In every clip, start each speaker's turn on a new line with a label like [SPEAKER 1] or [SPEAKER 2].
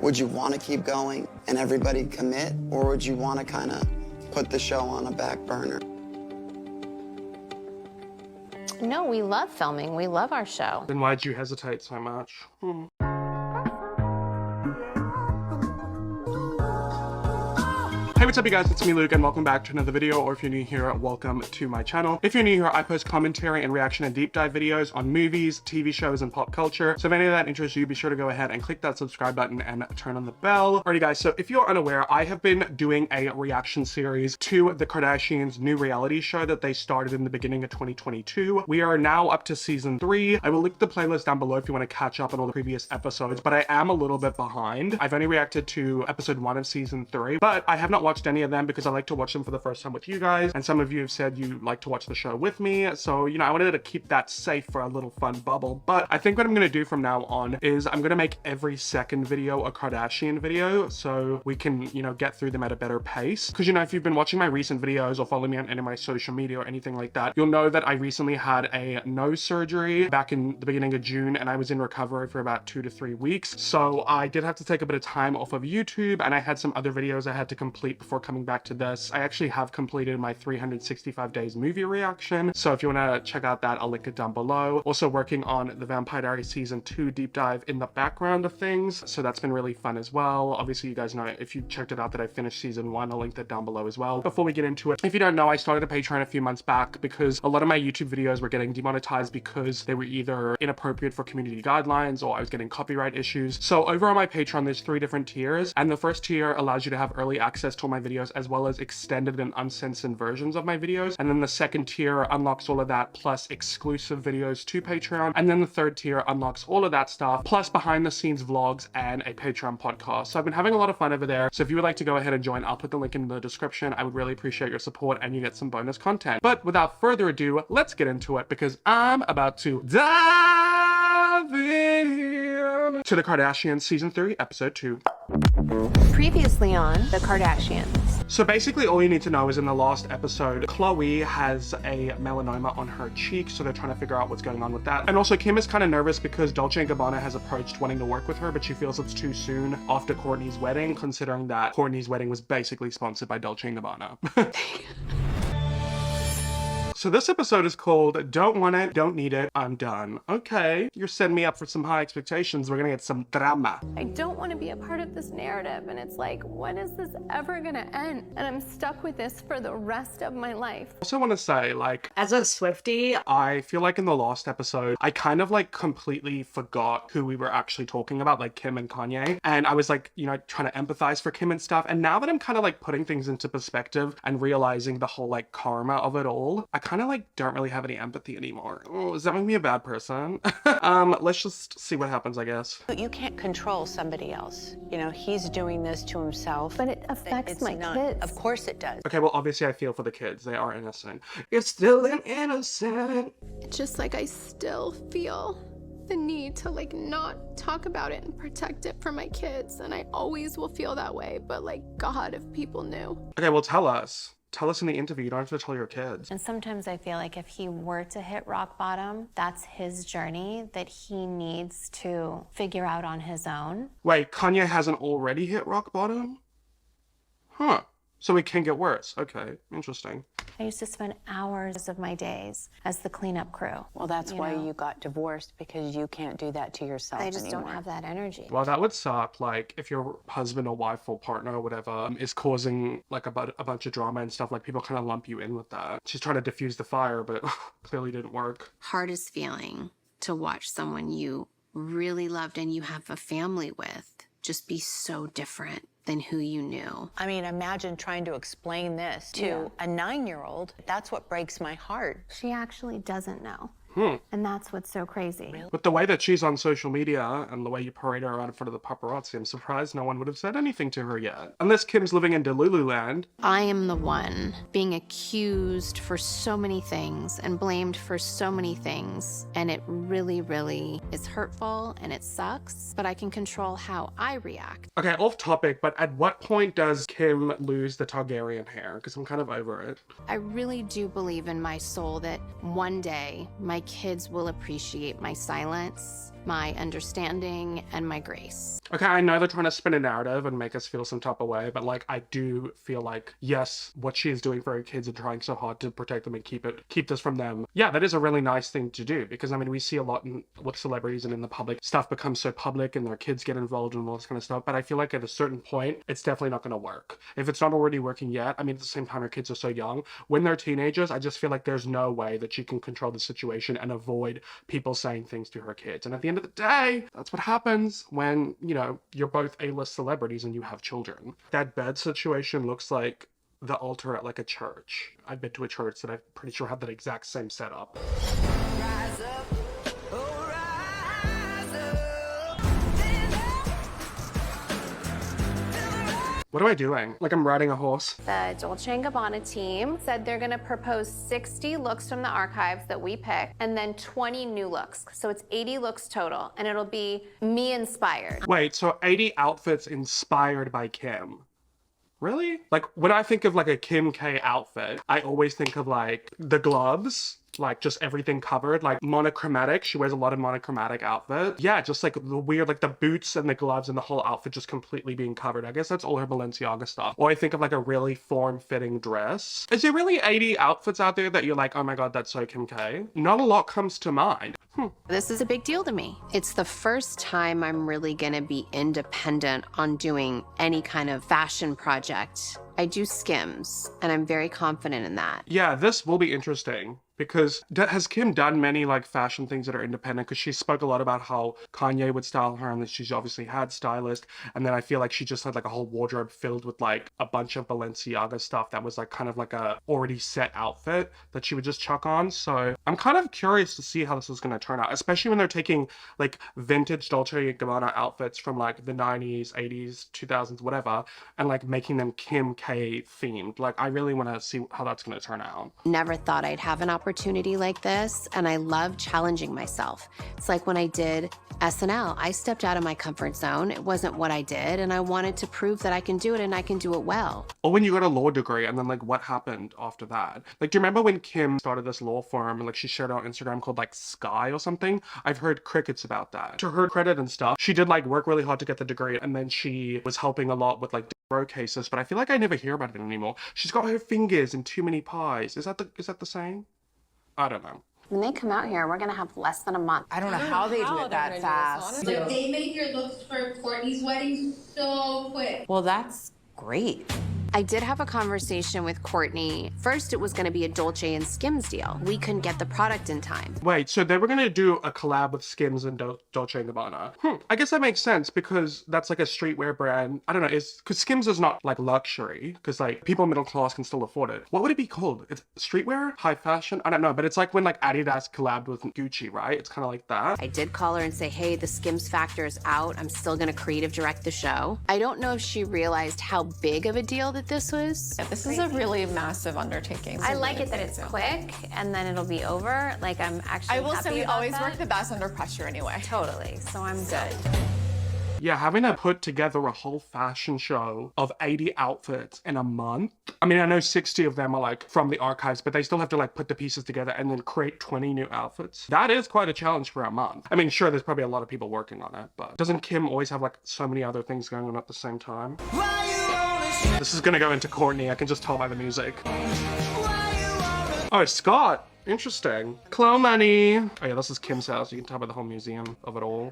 [SPEAKER 1] Would you want to keep going and everybody commit, or would you want to kind of put the show on a back burner?
[SPEAKER 2] No, we love filming. We love our show.
[SPEAKER 3] Then why'd you hesitate so much? Hey, what's up you guys, it's me Luke and welcome back to another video, or if you're new here, welcome to my channel. If you're new here, I post commentary and reaction and deep dive videos on movies, TV shows, and pop culture. So if any of that interests you, be sure to go ahead and click that subscribe button and turn on the bell. Alrighty guys, so if you're unaware, I have been doing a reaction series to the Kardashians' new reality show that they started in the beginning of 2022. We are now up to season 3. I will link the playlist down below if you want to catch up on all the previous episodes, but I am a little bit behind. I've only reacted to episode 1 of season 3, but I have not watched any of them because I like to watch them for the first time with you guys, and some of you have said you like to watch the show with me, so you know, I wanted to keep that safe for a little fun bubble. But I think what I'm gonna do from now on is I'm gonna make every second video a Kardashian video so we can, you know, get through them at a better pace. Because, you know, if you've been watching my recent videos or follow me on any of my social media or anything like that, you'll know that I recently had a nose surgery back in the beginning of June, and I was in recovery for about 2 to 3 weeks. So I did have to take a bit of time off of YouTube, and I had some other videos I had to complete before coming back to this. I actually have completed my 365 days movie reaction, so if you want to check out that, I'll link it down below. Also working on the Vampire Diaries season 2 deep dive in the background of things, so that's been really fun as well. Obviously you guys know, if you checked it out, that I finished season 1, I'll link that down below as well. Before we get into it, if you don't know, I started a Patreon a few months back because a lot of my YouTube videos were getting demonetized because they were either inappropriate for community guidelines or I was getting copyright issues. So over on my Patreon, there's 3 different tiers, and the first tier allows you to have early access to all my videos as well as extended and uncensored versions of my videos, and then the second tier unlocks all of that plus exclusive videos to Patreon, and then the third tier unlocks all of that stuff plus behind the scenes vlogs and a Patreon podcast. So I've been having a lot of fun over there, so if you would like to go ahead and join, I'll put the link in the description. I would really appreciate your support and you get some bonus content. But without further ado, let's get into it because I'm about to dive in to the Kardashians season 3 episode 2.
[SPEAKER 2] Previously on The Kardashians.
[SPEAKER 3] So basically all you need to know is in the last episode, Khloé has a melanoma on her cheek, so they're trying to figure out what's going on with that. And also Kim is kind of nervous because Dolce & Gabbana has approached wanting to work with her, but she feels it's too soon after Kourtney's wedding, considering that Kourtney's wedding was basically sponsored by Dolce & Gabbana. So this episode is called Don't Want It, Don't Need It, I'm Done. Okay, you're setting me up for some high expectations. We're gonna get some drama.
[SPEAKER 2] I don't want to be a part of this narrative, and it's like, when is this ever gonna end? And I'm stuck with this for the rest of my life.
[SPEAKER 3] I also want to say, like,
[SPEAKER 4] as a Swiftie,
[SPEAKER 3] I feel like in the last episode, I kind of like completely forgot who we were actually talking about, like Kim and Kanye. And I was like, you know, trying to empathize for Kim and stuff. And now that I'm kind of like putting things into perspective and realizing the whole like karma of it all, I kind of like don't really have any empathy anymore. Oh, does that make me a bad person? Let's just see what happens, I guess.
[SPEAKER 5] But you can't control somebody else. You know, he's doing this to himself.
[SPEAKER 2] But it affects my kids.
[SPEAKER 5] Of course it does.
[SPEAKER 3] Okay, well, obviously I feel for the kids. They are innocent. You're still an innocent.
[SPEAKER 6] It's just like I still feel the need to like not talk about it and protect it for my kids, and I always will feel that way, but like, God, if people knew.
[SPEAKER 3] Okay, well, tell us. Tell us in the interview. You don't have to tell your kids.
[SPEAKER 2] And sometimes I feel like if he were to hit rock bottom, that's his journey that he needs to figure out on his own.
[SPEAKER 3] Wait, Kanye hasn't already hit rock bottom? Huh. So it can get worse. Okay, interesting.
[SPEAKER 2] I used to spend hours of my days as the cleanup crew.
[SPEAKER 5] Well, that's why you got divorced, because you can't do that to yourself
[SPEAKER 2] I just
[SPEAKER 5] anymore.
[SPEAKER 2] don't have that energy.
[SPEAKER 3] Well, that would suck. Like, if your husband or wife or partner or whatever is causing like a bunch of drama and stuff, like people kind of lump you in with that. She's trying to diffuse the fire, but clearly didn't work.
[SPEAKER 7] Hardest feeling to watch someone you really loved and you have a family with just be so different than who you knew.
[SPEAKER 5] I mean, imagine trying to explain this to a 9-year-old. That's what breaks my heart.
[SPEAKER 2] She actually doesn't know. And that's what's so crazy.
[SPEAKER 3] With the way that she's on social media and the way you parade her around in front of the paparazzi, I'm surprised no one would have said anything to her yet. Unless Kim's living in Delulu land.
[SPEAKER 7] I am the one being accused for so many things and blamed for so many things. And it really, really is hurtful and it sucks, but I can control how I react.
[SPEAKER 3] Okay, off topic, but at what point does Kim lose the Targaryen hair? Because I'm kind of over it.
[SPEAKER 7] I really do believe in my soul that one day my kids will appreciate my silence my understanding, and my grace.
[SPEAKER 3] Okay, I know they're trying to spin a narrative and make us feel some type of way, but like I do feel like, yes, what she is doing for her kids and trying so hard to protect them and keep this from them. Yeah, that is a really nice thing to do, because I mean, we see a lot with celebrities and in the public, stuff becomes so public and their kids get involved and all this kind of stuff. But I feel like at a certain point, it's definitely not going to work. If it's not already working yet, I mean, at the same time, her kids are so young. When they're teenagers, I just feel like there's no way that she can control the situation and avoid people saying things to her kids. And at the end of the day, that's what happens when, you know, you're both A-list celebrities and you have children. That bed situation looks like the altar at like a church. I've been to a church that I'm pretty sure had that exact same setup.
[SPEAKER 4] Rise up, oh, rise up.
[SPEAKER 3] What am I doing? Like I'm riding a horse?
[SPEAKER 2] The Dolce & Gabbana team said they're gonna propose 60 looks from the archives that we picked and then 20 new looks. So it's 80 looks total, and it'll be me inspired.
[SPEAKER 3] Wait, so 80 outfits inspired by Kim. Really? Like when I think of like a Kim K outfit, I always think of like the gloves, like just everything covered, like monochromatic. She wears a lot of monochromatic outfit. Yeah, just like the weird, like the boots and the gloves and the whole outfit just completely being covered. I guess that's all her Balenciaga stuff. Or I think of like a really form-fitting dress. Is there really 80 outfits out there that you're like, oh my God, that's so Kim K? Not a lot comes to mind.
[SPEAKER 7] This is a big deal to me. It's the first time I'm really gonna be independent on doing any kind of fashion project. I do Skims, and I'm very confident in that.
[SPEAKER 3] Yeah, this will be interesting. Because has Kim done many like fashion things that are independent? Because she spoke a lot about how Kanye would style her and that she's obviously had stylists. And then I feel like she just had like a whole wardrobe filled with like a bunch of Balenciaga stuff that was like kind of like a already set outfit that she would just chuck on. So I'm kind of curious to see how this is going to turn out, especially when they're taking like vintage Dolce & Gabbana outfits from like the 90s, 80s, 2000s, whatever, and like making them Kim K themed. Like I really want to see how that's going to turn out.
[SPEAKER 7] Never thought I'd have an opportunity like this, and I love challenging myself. It's like when I did SNL, I stepped out of my comfort zone. It wasn't what I did, and I wanted to prove that I can do it and I can do it well.
[SPEAKER 3] Or when you got a law degree and then like what happened after that? Like, do you remember when Kim started this law firm and like she shared on Instagram called like Sky or something? I've heard crickets about that. To her credit and stuff, she did like work really hard to get the degree, and then she was helping a lot with like bro cases, but I feel like I never hear about it anymore. She's got her fingers in too many pies. Is that the same? I don't know.
[SPEAKER 2] When they come out here, we're gonna have less than a month.
[SPEAKER 5] I don't know how they do it that fast.
[SPEAKER 8] But they make your looks for Kourtney's wedding so quick.
[SPEAKER 5] Well, that's great.
[SPEAKER 7] I did have a conversation with Kourtney. First, it was going to be a Dolce and Skims deal. We couldn't get the product in time.
[SPEAKER 3] Wait, so they were going to do a collab with Skims and Dolce & Gabbana. I guess that makes sense because that's like a streetwear brand. I don't know, because Skims is not like luxury, because like people middle class can still afford it. What would it be called? It's streetwear? High fashion? I don't know, but it's like when like Adidas collabed with Gucci, right? It's kind of like that.
[SPEAKER 7] I did call her and say, hey, the Skims factor is out. I'm still going to creative direct the show. I don't know if she realized how big of a deal that this was.
[SPEAKER 9] This is a really massive undertaking.
[SPEAKER 2] I like it that it's quick and then it'll be over. Like I'm actually
[SPEAKER 9] I will say we
[SPEAKER 2] about
[SPEAKER 9] always
[SPEAKER 2] that.
[SPEAKER 9] work the best under pressure anyway.
[SPEAKER 2] Totally, so I'm good.
[SPEAKER 3] Yeah, having to put together a whole fashion show of 80 outfits in a month. I mean, I know 60 of them are like from the archives, but they still have to like put the pieces together and then create 20 new outfits. That is quite a challenge for a month. I mean, sure, there's probably a lot of people working on it, but doesn't Kim always have like so many other things going on at the same time? This is gonna go into Kourtney, I can just tell by the music. Oh, Scott. Interesting. Khloé money. Oh yeah, this is Kim's house. You can tell by the whole museum of it all.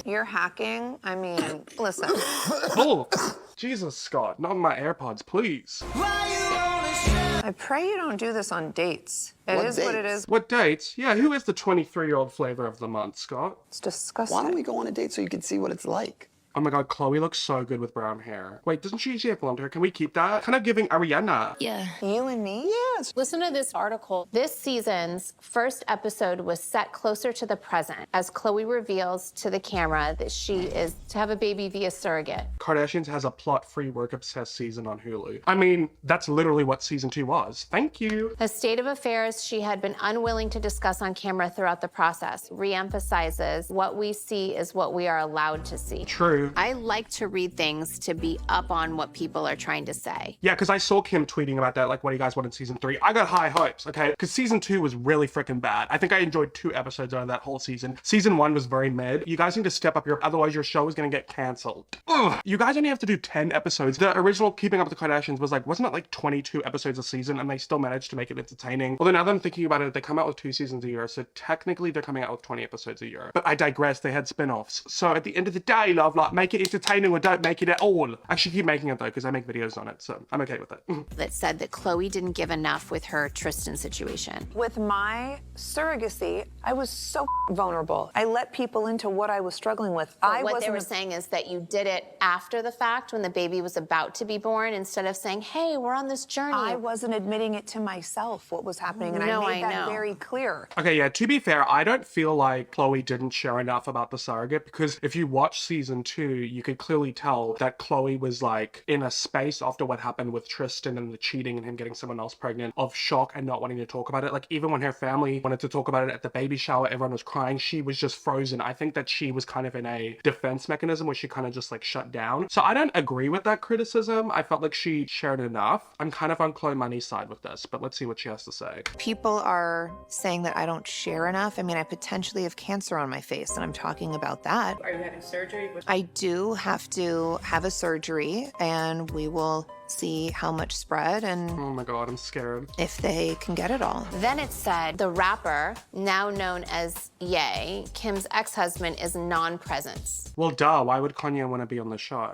[SPEAKER 5] You're hacking? I mean, listen.
[SPEAKER 3] Oh, Jesus, Scott. Not my AirPods, please.
[SPEAKER 5] I pray you don't do this on dates. It is what it is.
[SPEAKER 3] What dates? Yeah, who is the 23-year-old flavor of the month, Scott?
[SPEAKER 5] It's disgusting.
[SPEAKER 1] Why don't we go on a date so you can see what it's like?
[SPEAKER 3] Oh my God, Khloé looks so good with brown hair. Wait, doesn't she usually have blonde hair? Can we keep that? Kind of giving Ariana.
[SPEAKER 5] Yeah. You and me?
[SPEAKER 1] Yes.
[SPEAKER 2] Listen to this article. This season's first episode was set closer to the present as Khloé reveals to the camera that she is to have a baby via surrogate.
[SPEAKER 3] Kardashians has a plot-free work-obsessed season on Hulu. I mean, that's literally what season 2 was. Thank you.
[SPEAKER 2] A state of affairs she had been unwilling to discuss on camera throughout the process, re-emphasizes what we see is what we are allowed to see.
[SPEAKER 3] True. too.
[SPEAKER 7] I like to read things to be up on what people are trying to say.
[SPEAKER 3] Yeah, because I saw Kim tweeting about that, like, what do you guys want in season 3? I got high hopes, okay? Because season 2 was really freaking bad. I think I enjoyed 2 episodes out of that whole season. Season 1 was very mid. You guys need to step up otherwise your show is gonna get canceled. Ugh. You guys only have to do 10 episodes. The original Keeping Up with the Kardashians was like, wasn't it like 22 episodes a season, and they still managed to make it entertaining? Although now that I'm thinking about it, they come out with 2 seasons a year, so technically they're coming out with 20 episodes a year. But I digress, they had spin-offs. So at the end of the day, love, like, make it entertaining or don't make it at all. I should keep making it though, because I make videos on it, so I'm okay with it.
[SPEAKER 7] That said that Khloé didn't give enough with her Tristan situation.
[SPEAKER 10] With my surrogacy, I was so vulnerable. I let people into what I was struggling with.
[SPEAKER 7] What they were saying is that you did it after the fact when the baby was about to be born instead of saying, hey, we're on this journey.
[SPEAKER 10] I wasn't admitting it to myself what was happening, and I made that very clear.
[SPEAKER 3] Okay, yeah, to be fair, I don't feel like Khloé didn't share enough about the surrogate, because if you watch season 2, you could clearly tell that Khloé was like in a space after what happened with Tristan and the cheating and him getting someone else pregnant of shock and not wanting to talk about it. Like, even when her family wanted to talk about it at the baby shower, everyone was crying, she was just frozen. I think that she was kind of in a defense mechanism where she kind of just like shut down. So I don't agree with that criticism. I felt like she shared enough. I'm kind of on Khloé Money's side with this, but let's see what she has to say.
[SPEAKER 11] People are saying that I don't share enough. I mean, I potentially have cancer on my face, and I'm talking about that.
[SPEAKER 12] Are you having surgery?
[SPEAKER 11] I do have to have a surgery, and we will see how much spread and
[SPEAKER 3] oh my god, I'm scared
[SPEAKER 11] if they can get it all.
[SPEAKER 7] Then it said the rapper, now known as Ye, Kim's ex-husband, is non-present.
[SPEAKER 3] Well, duh, why would Kanye want to be on the show?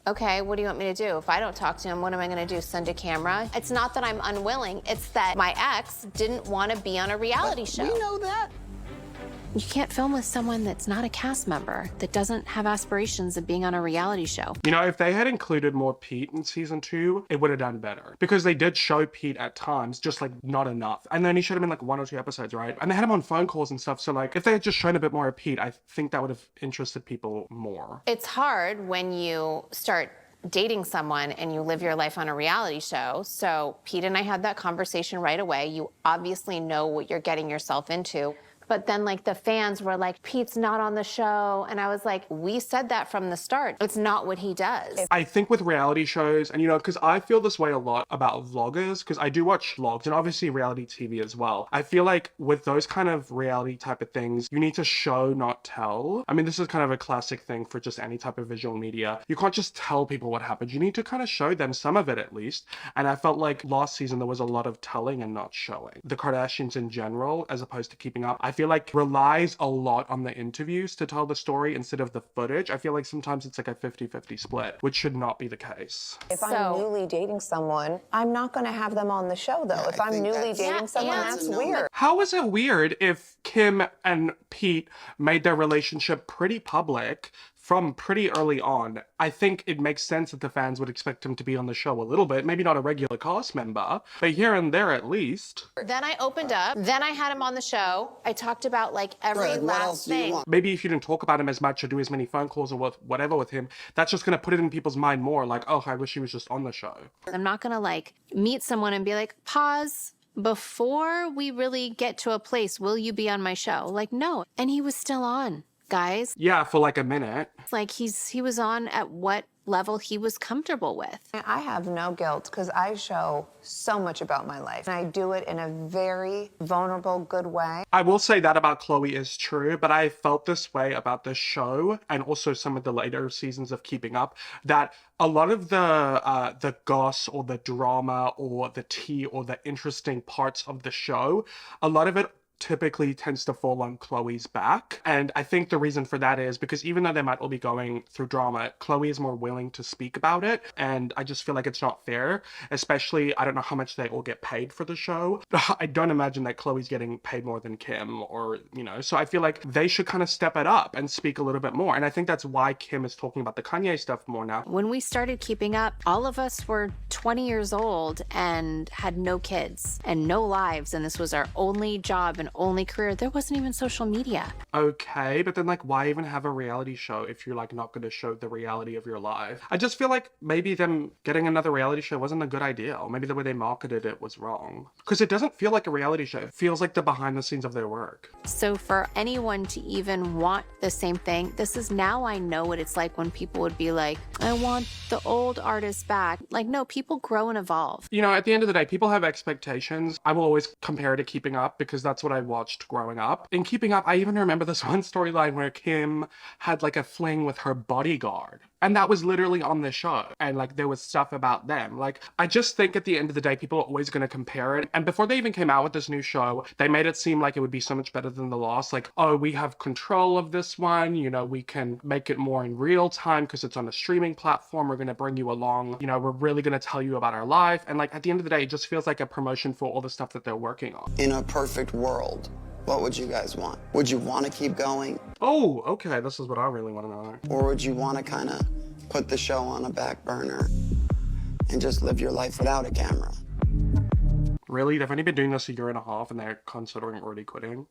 [SPEAKER 7] Okay, what do you want me to do? If I don't talk to him, what am I gonna do? Send a camera? It's not that I'm unwilling, it's that my ex didn't want to be on a reality show.
[SPEAKER 1] We know that.
[SPEAKER 7] You can't film with someone that's not a cast member, that doesn't have aspirations of being on a reality show.
[SPEAKER 3] You know, if they had included more Pete in season 2, it would have done better. Because they did show Pete at times, just like not enough. And then he showed him in like 1 or 2 episodes, right? And they had him on phone calls and stuff. So like, if they had just shown a bit more of Pete, I think that would have interested people more.
[SPEAKER 7] It's hard when you start dating someone and you live your life on a reality show. So Pete and I had that conversation right away. You obviously know what you're getting yourself into. But then like the fans were like, Pete's not on the show. And I was like, we said that from the start. It's not what he does.
[SPEAKER 3] I think with reality shows, and you know, because I feel this way a lot about vloggers, because I do watch vlogs and obviously reality TV as well. I feel like with those kind of reality type of things, you need to show, not tell. I mean, this is kind of a classic thing for just any type of visual media. You can't just tell people what happened. You need to kind of show them some of it at least. And I felt like last season there was a lot of telling and not showing. The Kardashians in general, as opposed to Keeping Up, I feel like relies a lot on the interviews to tell the story instead of the footage. I feel like sometimes it's like a 50-50 split, which should not be the case.
[SPEAKER 10] If I'm newly dating someone, I'm not going to have them on the show though.
[SPEAKER 1] Yeah,
[SPEAKER 10] if I'm newly dating someone, that's weird.
[SPEAKER 3] How is it weird if Kim and Pete made their relationship pretty public from pretty early on? I think it makes sense that the fans would expect him to be on the show a little bit, maybe not a regular cast member, but here and there at least.
[SPEAKER 7] Then I opened up, then I had him on the show. I talked about like every last thing.
[SPEAKER 3] Maybe if you didn't talk about him as much or do as many phone calls or whatever with him, that's just gonna put it in people's mind more like, oh, I wish he was just on the show.
[SPEAKER 7] I'm not gonna like meet someone and be like, pause. Before we really get to a place, will you be on my show? Like, no. And he was still on, guys.
[SPEAKER 3] Yeah, for like a minute.
[SPEAKER 7] Like he was on at what level he was comfortable with.
[SPEAKER 10] I have no guilt because I show so much about my life. And I do it in a very vulnerable, good way.
[SPEAKER 3] I will say that about Khloé is true, but I felt this way about the show and also some of the later seasons of Keeping Up, that a lot of the goss or the drama or the tea or the interesting parts of the show, a lot of it typically tends to fall on Khloé's back. And I think the reason for that is because even though they might all be going through drama, Khloé is more willing to speak about it. And I just feel like it's not fair, especially, I don't know how much they all get paid for the show. I don't imagine that Khloé's getting paid more than Kim or, you know, so I feel like they should kind of step it up and speak a little bit more. And I think that's why Kim is talking about the Kanye stuff more now.
[SPEAKER 7] When we started Keeping Up, all of us were 20 years old and had no kids and no lives. And this was our only job and and only career, there wasn't even social media.
[SPEAKER 3] Okay, but then like why even have a reality show if you're like not going to show the reality of your life? I just feel like maybe them getting another reality show wasn't a good idea, or maybe the way they marketed it was wrong. Because it doesn't feel like a reality show. It feels like the behind the scenes of their work.
[SPEAKER 7] So for anyone to even want the same thing, this is now I know what it's like when people would be like, I want the old artists back. Like, no, people grow and evolve.
[SPEAKER 3] You know, at the end of the day, people have expectations. I will always compare it to Keeping Up because that's what I watched growing up. In Keeping Up, I even remember this one storyline where Kim had like a fling with her bodyguard. And that was literally on the show. And like there was stuff about them. Like, I just think at the end of the day, people are always going to compare it. And before they even came out with this new show, they made it seem like it would be so much better than The Lost. Like, oh, we have control of this one. You know, we can make it more in real time because it's on a streaming platform. We're going to bring you along. You know, we're really going to tell you about our life. And like at the end of the day, it just feels like a promotion for all the stuff that they're working on.
[SPEAKER 1] In a perfect world, what would you guys want? Would you want to keep going?
[SPEAKER 3] Oh, okay. This is what I really want to know.
[SPEAKER 1] Or would you want to kind of put the show on a back burner and just live your life without a camera?
[SPEAKER 3] Really? They've only been doing this a year and a half and they're considering already quitting?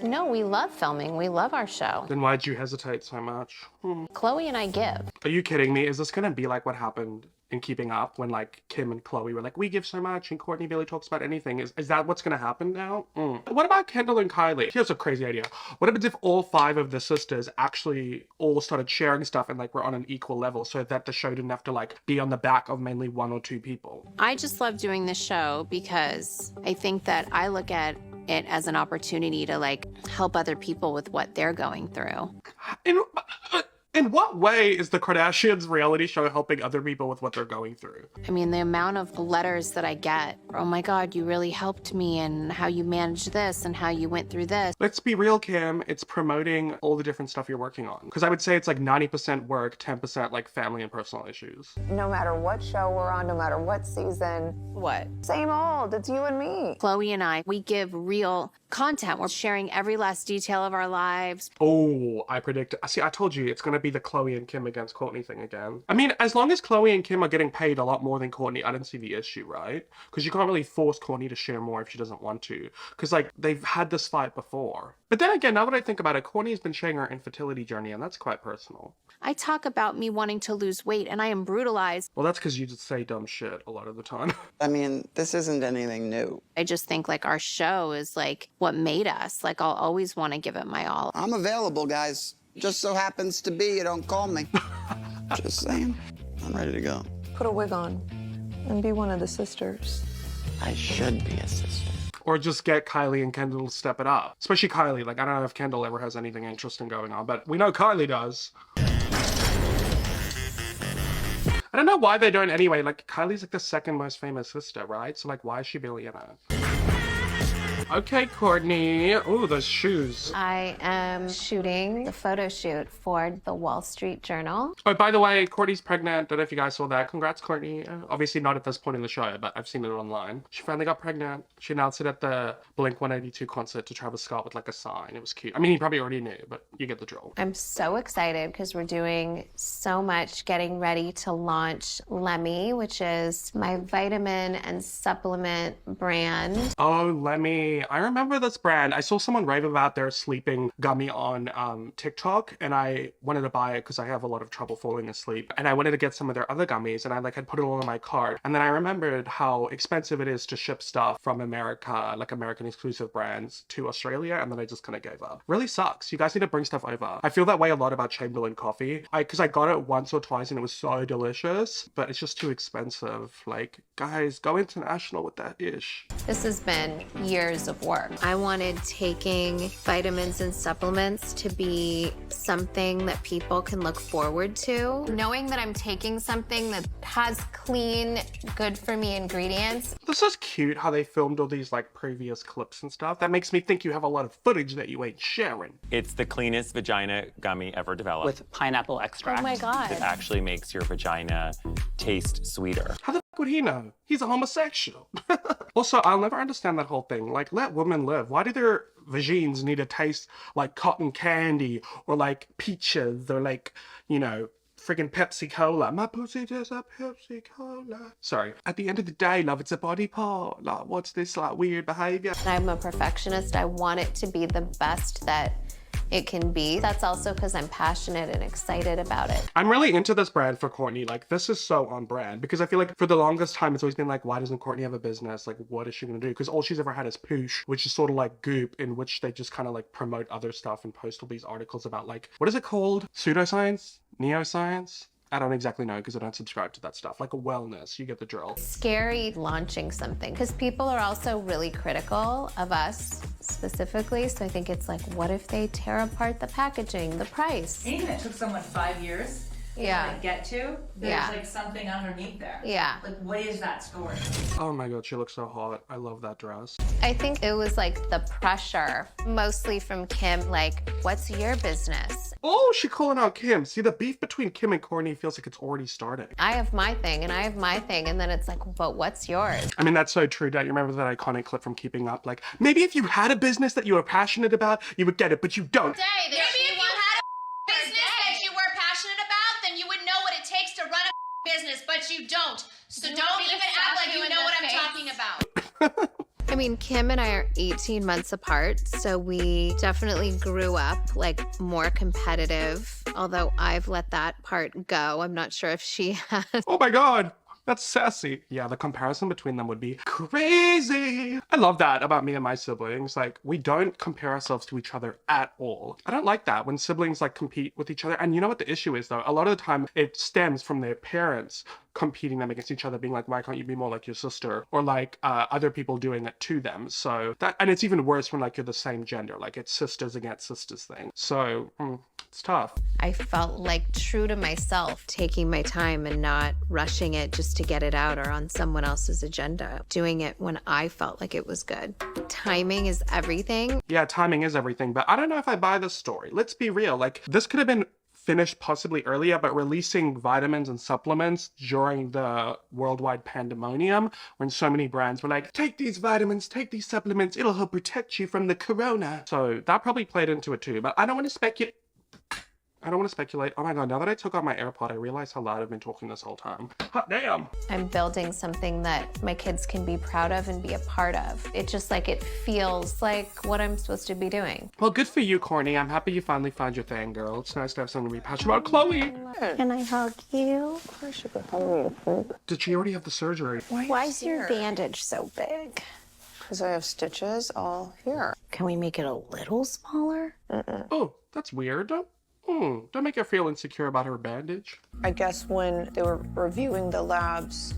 [SPEAKER 2] No, we love filming. We love our show.
[SPEAKER 3] Then why'd you hesitate so much?
[SPEAKER 2] Khloé and I give.
[SPEAKER 3] Are you kidding me? Is this gonna be like what happened in Keeping Up when like Kim and Khloé were like, we give so much and Kourtney barely talks about anything? Is that what's gonna happen now? What about Kendall and Kylie? Here's a crazy idea. What happens if all 5 of the sisters actually all started sharing stuff and like were on an equal level so that the show didn't have to like be on the back of mainly 1 or 2 people?
[SPEAKER 7] I just love doing this show because I think that I look at it as an opportunity to like help other people with what they're going through.
[SPEAKER 3] In what way is the Kardashians reality show helping other people with what they're going through?
[SPEAKER 7] I mean, the amount of letters that I get, oh my God, you really helped me, and how you managed this and how you went through this.
[SPEAKER 3] Let's be real, Kim. It's promoting all the different stuff you're working on. Because I would say it's like 90% work, 10% like family and personal issues.
[SPEAKER 10] No matter what show we're on, no matter what season.
[SPEAKER 5] What?
[SPEAKER 10] Same old, it's you and me.
[SPEAKER 7] Khloé and I, we give real content. We're sharing every last detail of our lives.
[SPEAKER 3] Oh, I predict. See, I told you it's going to be the Khloé and Kim against Kourtney thing again. I mean, as long as Khloé and Kim are getting paid a lot more than Kourtney, I don't see the issue, right? Because you can't really force Kourtney to share more if she doesn't want to. Because, like, they've had this fight before. But then again, now that I think about it, Kourtney's been sharing her infertility journey, and that's quite personal.
[SPEAKER 7] I talk about me wanting to lose weight, and I am brutalized.
[SPEAKER 3] Well, that's because you just say dumb shit a lot of the time.
[SPEAKER 1] I mean, this isn't anything new.
[SPEAKER 7] I just think, like, our show is, like, what made us. Like, I'll always want to give it my all.
[SPEAKER 1] I'm available, guys. Just so happens to be you don't call me. Just saying. I'm ready to go.
[SPEAKER 10] Put a wig on and be one of the sisters.
[SPEAKER 1] I should be a sister.
[SPEAKER 3] Or just get Kylie and Kendall to step it up. Especially Kylie. Like, I don't know if Kendall ever has anything interesting going on, but we know Kylie does. I don't know why they don't anyway. Like, Kylie's like the 2nd most famous sister, right? So, like, why is she barely in it? Okay, Kourtney. Ooh, those shoes.
[SPEAKER 2] I am shooting the photo shoot for the Wall Street Journal.
[SPEAKER 3] Oh, by the way, Kourtney's pregnant. Don't know if you guys saw that. Congrats, Kourtney. Obviously not at this point in the show, but I've seen it online. She finally got pregnant. She announced it at the Blink-182 concert to Travis Scott with like a sign. It was cute. I mean, he probably already knew, but you get the drill.
[SPEAKER 2] I'm so excited because we're doing so much getting ready to launch Lemme, which is my vitamin and supplement brand.
[SPEAKER 3] Oh, Lemme. I remember this brand. I saw someone rave about their sleeping gummy on TikTok, and I wanted to buy it because I have a lot of trouble falling asleep. And I wanted to get some of their other gummies, and I like had put it all in my cart. And then I remembered how expensive it is to ship stuff from America, like American exclusive brands, to Australia, and then I just kind of gave up. Really sucks. You guys need to bring stuff over. I feel that way a lot about Chamberlain coffee. Because I got it once or twice, and it was so delicious, but it's just too expensive. Like, guys, go international with that ish.
[SPEAKER 2] This has been years of work. I wanted taking vitamins and supplements to be something that people can look forward to. Knowing that I'm taking something that has clean, good for me ingredients.
[SPEAKER 3] This is cute how they filmed all these like previous clips and stuff. That makes me think you have a lot of footage that you ain't sharing.
[SPEAKER 12] It's the cleanest vagina gummy ever developed.
[SPEAKER 13] With pineapple extract.
[SPEAKER 2] Oh my God.
[SPEAKER 12] It actually makes your vagina taste sweeter.
[SPEAKER 3] How the f would he know? He's a homosexual. Also, I'll never understand that whole thing. Like, let women live. Why do their vagines need to taste like cotton candy or like peaches or like, you know, friggin' Pepsi Cola. My pussy is a Pepsi Cola. Sorry. At the end of the day, love, it's a body part. Like, what's this like weird behavior?
[SPEAKER 2] I'm a perfectionist. I want it to be the best that it can be. That's also because I'm passionate and excited about it.
[SPEAKER 3] I'm really into this brand for Kourtney. Like, this is so on brand because I feel like for the longest time, it's always been like, why doesn't Kourtney have a business? Like, what is she gonna do? Because all she's ever had is Poosh, which is sort of like Goop, in which they just kind of like promote other stuff and post all these articles about like, what is it called? Pseudoscience? Neoscience? I don't exactly know because I don't subscribe to that stuff. Like a wellness, you get the drill.
[SPEAKER 2] Scary launching something because people are also really critical of us specifically. So I think it's like, what if they tear apart the packaging, the price?
[SPEAKER 13] Anything that took someone 5 years to like, get to, there's like something underneath there.
[SPEAKER 2] Yeah.
[SPEAKER 13] Like, what is that story?
[SPEAKER 3] Oh my god, she looks so hot. I love that dress.
[SPEAKER 2] I think it was like the pressure, mostly from Kim, like, what's your business?
[SPEAKER 3] Oh, she calling out Kim. See, the beef between Kim and Kourtney feels like it's already started.
[SPEAKER 2] I have my thing and I have my thing, and then it's like, but what's yours?
[SPEAKER 3] I mean, that's so true, Dad. You remember that iconic clip from Keeping Up? Like, maybe if you had a business that you were passionate about, you would get it, but you don't.
[SPEAKER 14] Maybe if you had a business that you were passionate about, then you would know what it takes to run a business, but you don't. So don't even act like you know what I'm talking about.
[SPEAKER 2] I mean, Kim and I are 18 months apart, so we definitely grew up like more competitive, although I've let that part go. I'm not sure if she has.
[SPEAKER 3] Oh my god. That's sassy. Yeah, the comparison between them would be crazy. I love that about me and my siblings. Like, we don't compare ourselves to each other at all. I don't like that when siblings like compete with each other. And you know what the issue is though? A lot of the time it stems from their parents competing them against each other, being like, why can't you be more like your sister? Or like other people doing it to them. So that, and it's even worse when like you're the same gender, like it's sisters against sisters thing. So it's tough.
[SPEAKER 2] I felt like true to myself, taking my time and not rushing it just to get it out or on someone else's agenda. Doing it when I felt like it was good. Timing is everything.
[SPEAKER 3] Yeah, timing is everything, but I don't know if I buy this story. Let's be real. Like, this could have been finished possibly earlier, but releasing vitamins and supplements during the worldwide pandemonium when so many brands were like, take these vitamins, take these supplements, it'll help protect you from the corona. So that probably played into it too, but I don't want to speculate. Oh my god, now that I took out my AirPod, I realize how loud I've been talking this whole time. Hot damn.
[SPEAKER 2] I'm building something that my kids can be proud of and be a part of. It just like, it feels like what I'm supposed to be doing.
[SPEAKER 3] Well, good for you, Kourtney. I'm happy you finally found your thing, girl. It's nice to have someone to be passionate about. Khloé!
[SPEAKER 2] Can I hug you?
[SPEAKER 10] Of course you could hug me.
[SPEAKER 3] Did she already have the surgery?
[SPEAKER 11] Why is your bandage so big?
[SPEAKER 10] Because I have stitches all here.
[SPEAKER 11] Can we make it a little smaller?
[SPEAKER 3] Oh, that's weird. Don't make her feel insecure about her bandage.
[SPEAKER 10] I guess when they were reviewing the labs,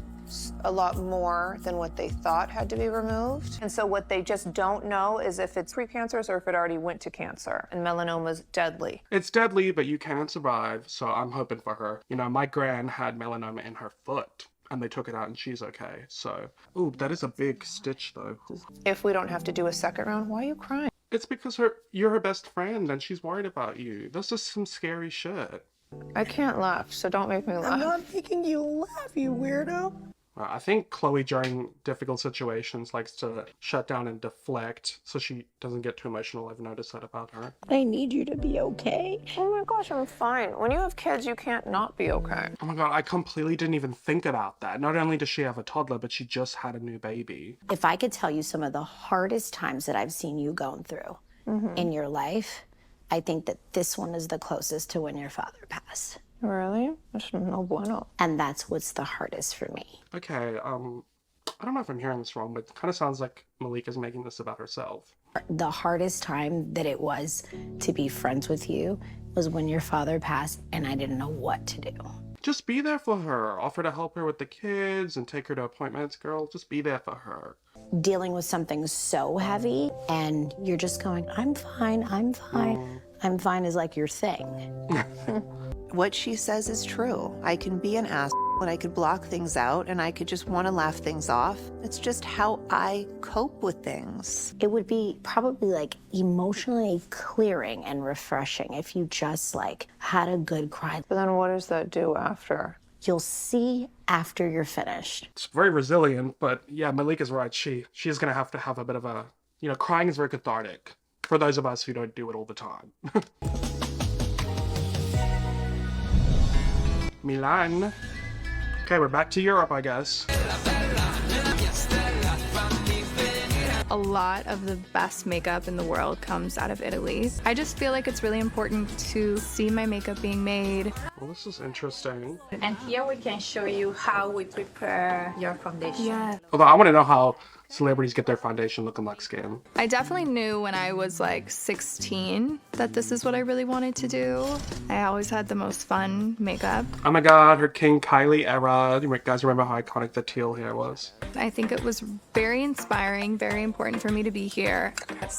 [SPEAKER 10] a lot more than what they thought had to be removed. And so what they just don't know is if it's precancerous or if it already went to cancer. And melanoma's deadly.
[SPEAKER 3] It's deadly, but you can survive, so I'm hoping for her. You know, my gran had melanoma in her foot, and they took it out and she's okay, so. Ooh, that is a big stitch though.
[SPEAKER 10] If we don't have to do a second round, why are you crying?
[SPEAKER 3] It's because you're her best friend and she's worried about you. This is some scary shit.
[SPEAKER 10] I can't laugh, so don't make me laugh.
[SPEAKER 11] I'm not making you laugh, you weirdo.
[SPEAKER 3] I think Khloé, during difficult situations, likes to shut down and deflect so she doesn't get too emotional. I've noticed that about her.
[SPEAKER 11] I need you to be okay.
[SPEAKER 10] Oh my gosh, I'm fine. When you have kids, you can't not be okay.
[SPEAKER 3] Oh my god, I completely didn't even think about that. Not only does she have a toddler, but she just had a new baby.
[SPEAKER 11] If I could tell you some of the hardest times that I've seen you going through in your life, I think that this one is the closest to when your father passed.
[SPEAKER 10] Really? That's no bueno.
[SPEAKER 11] And that's what's the hardest for me.
[SPEAKER 3] Okay, I don't know if I'm hearing this wrong, but it kind of sounds like Malika's making this about herself.
[SPEAKER 11] The hardest time that it was to be friends with you was when your father passed and I didn't know what to do.
[SPEAKER 3] Just be there for her. Offer to help her with the kids and take her to appointments, girl. Just be there for her.
[SPEAKER 11] Dealing with something so heavy and you're just going, I'm fine, I'm fine. I'm fine is like your thing.
[SPEAKER 10] What she says is true. I can be an ass and I could block things out and I could just want to laugh things off. It's just how I cope with things.
[SPEAKER 11] It would be probably like emotionally clearing and refreshing if you just like had a good cry.
[SPEAKER 10] But then what does that do after?
[SPEAKER 11] You'll see after you're finished.
[SPEAKER 3] It's very resilient, but yeah, Malika's right. She's gonna have to have a bit of a, you know, crying is very cathartic for those of us who don't do it all the time. Milan. Okay, we're back to Europe, I guess.
[SPEAKER 15] A lot of the best makeup in the world comes out of Italy. I just feel like it's really important to see my makeup being made.
[SPEAKER 3] Well, this is interesting.
[SPEAKER 16] And here we can show you how we prepare your foundation.
[SPEAKER 15] Yeah.
[SPEAKER 3] Although I want to know how celebrities get their foundation looking like skin.
[SPEAKER 15] I definitely knew when I was like 16 that this is what I really wanted to do. I always had the most fun makeup.
[SPEAKER 3] Oh my god, her King Kylie era. You guys remember how iconic the teal hair was?
[SPEAKER 15] I think it was very inspiring, very important for me to be here.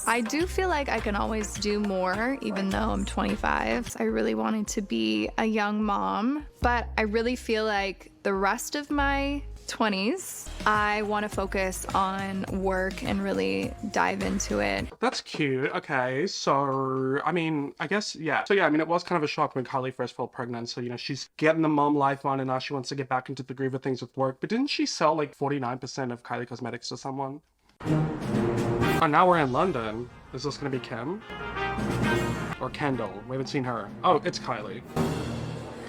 [SPEAKER 15] I do feel like I can always do more, even though I'm 25. I really wanted to be a young mom, but I really feel like the rest of my 20s, I want to focus on work and really dive into it.
[SPEAKER 3] That's cute. Okay, so, I mean, I guess, yeah. So yeah, I mean, it was kind of a shock when Kylie first fell pregnant. So, you know, she's getting the mom life on and now she wants to get back into the groove of things with work. But didn't she sell like 49% of Kylie Cosmetics to someone? Oh, now we're in London. Is this gonna be Kim? Or Kendall? We haven't seen her. Oh, it's Kylie.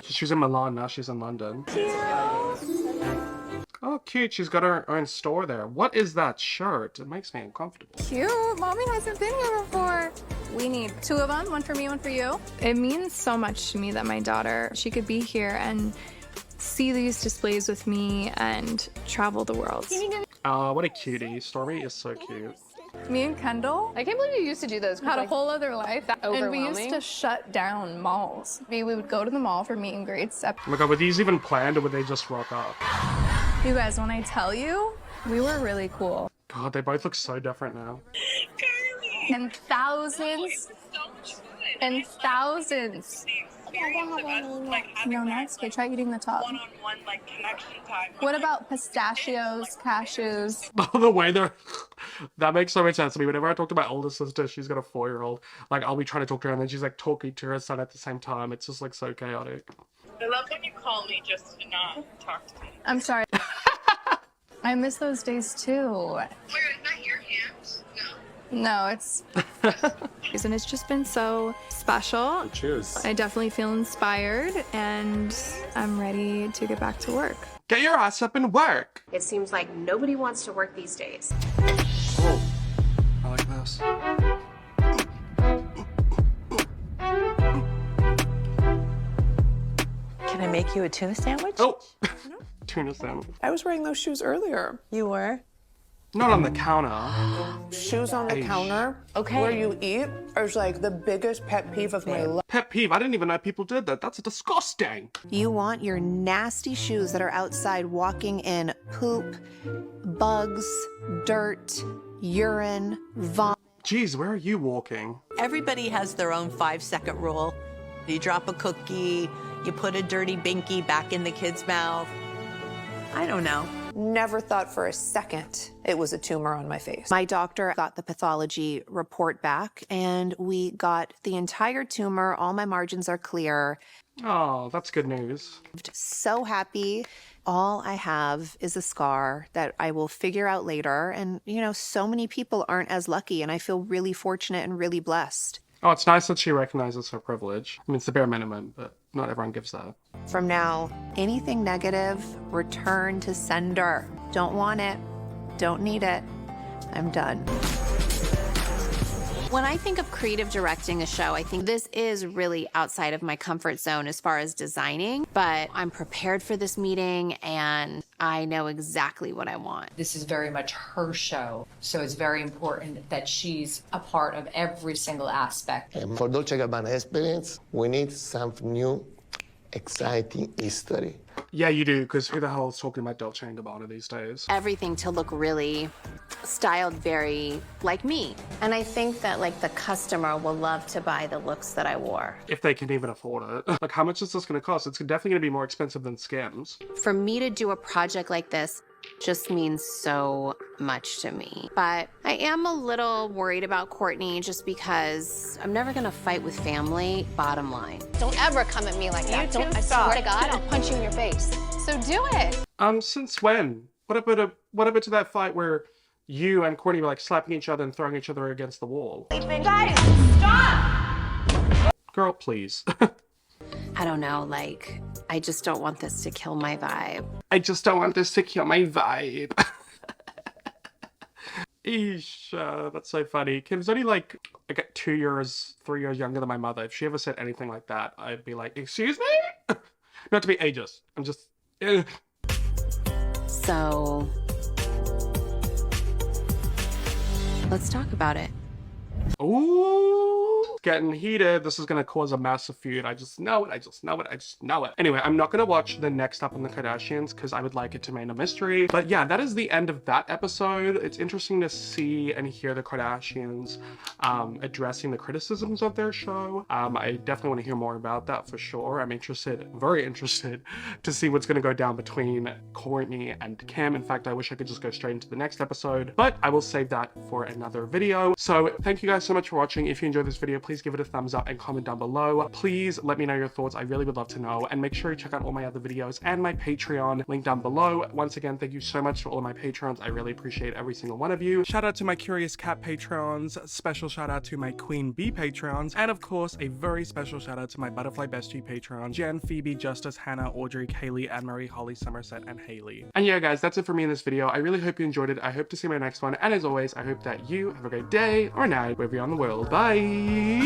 [SPEAKER 3] She's in Milan, now she's in London. Oh, cute. She's got her own store there. What is that shirt? It makes me uncomfortable.
[SPEAKER 15] Cute. Mommy hasn't been here before. We need 2 of them, one for me, one for you. It means so much to me that my daughter, she could be here and see these displays with me and travel the world.
[SPEAKER 3] Oh, what a cutie. Stormy is so cute.
[SPEAKER 15] Me and Kendall,
[SPEAKER 9] I can't believe you used to do those.
[SPEAKER 15] had a whole other life. And we used
[SPEAKER 9] overwhelming.
[SPEAKER 15] to shut down malls. We would go to the mall for meet and greets.
[SPEAKER 3] Oh my god, were these even planned or would they just rock up?
[SPEAKER 15] You guys, when I tell you, we were really cool.
[SPEAKER 3] God, they both look so different now.
[SPEAKER 15] And thousands and thousands. No, next, okay, try eating the top.
[SPEAKER 17] One-on-one like connection time.
[SPEAKER 15] What about pistachios, cashews?
[SPEAKER 3] The way they're... That makes so much sense to me. Whenever I talk to my older sister, she's got a 4-year-old. Like, I'll be trying to talk to her and then she's like talking to her son at the same time. It's just like so chaotic.
[SPEAKER 17] I love when you call me just to not talk to me.
[SPEAKER 15] I'm sorry. I miss those days too.
[SPEAKER 17] Oh my god, is that your hands? No.
[SPEAKER 15] No, it's... And it's just been so special.
[SPEAKER 3] Cheers.
[SPEAKER 15] I definitely feel inspired and I'm ready to get back to work.
[SPEAKER 3] Get your ass up and work.
[SPEAKER 18] It seems like nobody wants to work these days.
[SPEAKER 3] Oh, I like this.
[SPEAKER 5] Can I make you a tuna sandwich?
[SPEAKER 3] Oh, tuna sandwich.
[SPEAKER 10] I was wearing those shoes earlier.
[SPEAKER 5] You were?
[SPEAKER 3] Not on the counter.
[SPEAKER 10] Shoes on the counter,
[SPEAKER 5] Okay.
[SPEAKER 10] where you eat, is like the biggest pet peeve of my life.
[SPEAKER 3] Pet peeve. I didn't even know people did that. That's disgusting.
[SPEAKER 19] You want your nasty shoes that are outside walking in poop, bugs, dirt, urine, vomit.
[SPEAKER 3] Jeez, where are you walking?
[SPEAKER 5] Everybody has their own 5-second rule. You drop a cookie, you put a dirty binky back in the kid's mouth. I don't know.
[SPEAKER 10] Never thought for a second it was a tumor on my face.
[SPEAKER 19] My doctor got the pathology report back and we got the entire tumor. All my margins are clear.
[SPEAKER 3] Oh, that's good news.
[SPEAKER 19] So happy. All I have is a scar that I will figure out later. And, you know, so many people aren't as lucky and I feel really fortunate and really blessed.
[SPEAKER 3] Oh, it's nice that she recognizes her privilege. I mean, it's the bare minimum, but not everyone gives that.
[SPEAKER 19] From now, anything negative, return to sender. Don't want it. Don't need it. I'm done.
[SPEAKER 7] When I think of creative directing a show, I think this is really outside of my comfort zone as far as designing, but I'm prepared for this meeting and I know exactly what I want.
[SPEAKER 20] This is very much her show, so it's very important that she's a part of every single aspect.
[SPEAKER 21] And for Dolce & Gabbana experience, we need something new, exciting history.
[SPEAKER 3] Yeah, you do, because who the hell is talking about Dolce & Gabbana these days?
[SPEAKER 7] Everything to look really styled very like me.
[SPEAKER 2] And I think that like the customer will love to buy the looks that I wore.
[SPEAKER 3] If they can even afford it. Like, how much is this going to cost? It's definitely going to be more expensive than Skims.
[SPEAKER 7] For me to do a project like this just means so much to me. But I am a little worried about Kourtney just because I'm never gonna fight with family, bottom line.
[SPEAKER 2] Don't ever come at me like that.
[SPEAKER 10] You
[SPEAKER 2] Don't,
[SPEAKER 10] too,
[SPEAKER 2] I
[SPEAKER 10] stop.
[SPEAKER 2] swear to God, I'll punch you in your face. So do it.
[SPEAKER 3] Since when? What happened to that fight where you and Kourtney were like slapping each other and throwing each other against the wall?
[SPEAKER 17] Guys, stop!
[SPEAKER 3] Girl, please.
[SPEAKER 7] I don't know, like, I just don't want this to kill my vibe.
[SPEAKER 3] I just don't want this to kill my vibe. Eesh, that's so funny. Kim's only like 2 years, 3 years younger than my mother. If she ever said anything like that, I'd be like, excuse me? Not to be ageist. I'm just...
[SPEAKER 7] So, let's talk about it.
[SPEAKER 3] Ooh, getting heated. This is gonna cause a massive feud. I just know it. I just know it. I just know it. Anyway, I'm not gonna watch the next up on the Kardashians because I would like it to remain a mystery. But yeah, that is the end of that episode. It's interesting to see and hear the Kardashians addressing the criticisms of their show. I definitely want to hear more about that for sure. I'm interested, very interested, to see what's gonna go down between Kourtney and Kim. In fact, I wish I could just go straight into the next episode, but I will save that for another video. So thank you guys so much for watching. If you enjoyed this video, please give it a thumbs up and comment down below. Please let me know your thoughts. I really would love to know. And make sure you check out all my other videos and my Patreon, link down below. Once again, thank you so much to all of my patrons. I really appreciate every single one of you. Shout out to my Curious Cat patrons. Special shout out to my Queen Bee patrons. And of course, a very special shout out to my Butterfly Bestie patrons, Jen, Phoebe, Justice, Hannah, Audrey, Kaylee, Anne-Marie, Holly, Somerset, and Haley. And yeah, guys, that's it for me in this video. I really hope you enjoyed it. I hope to see my next one. And as always, I hope that you have a great day or night wherever you're on the world. Bye!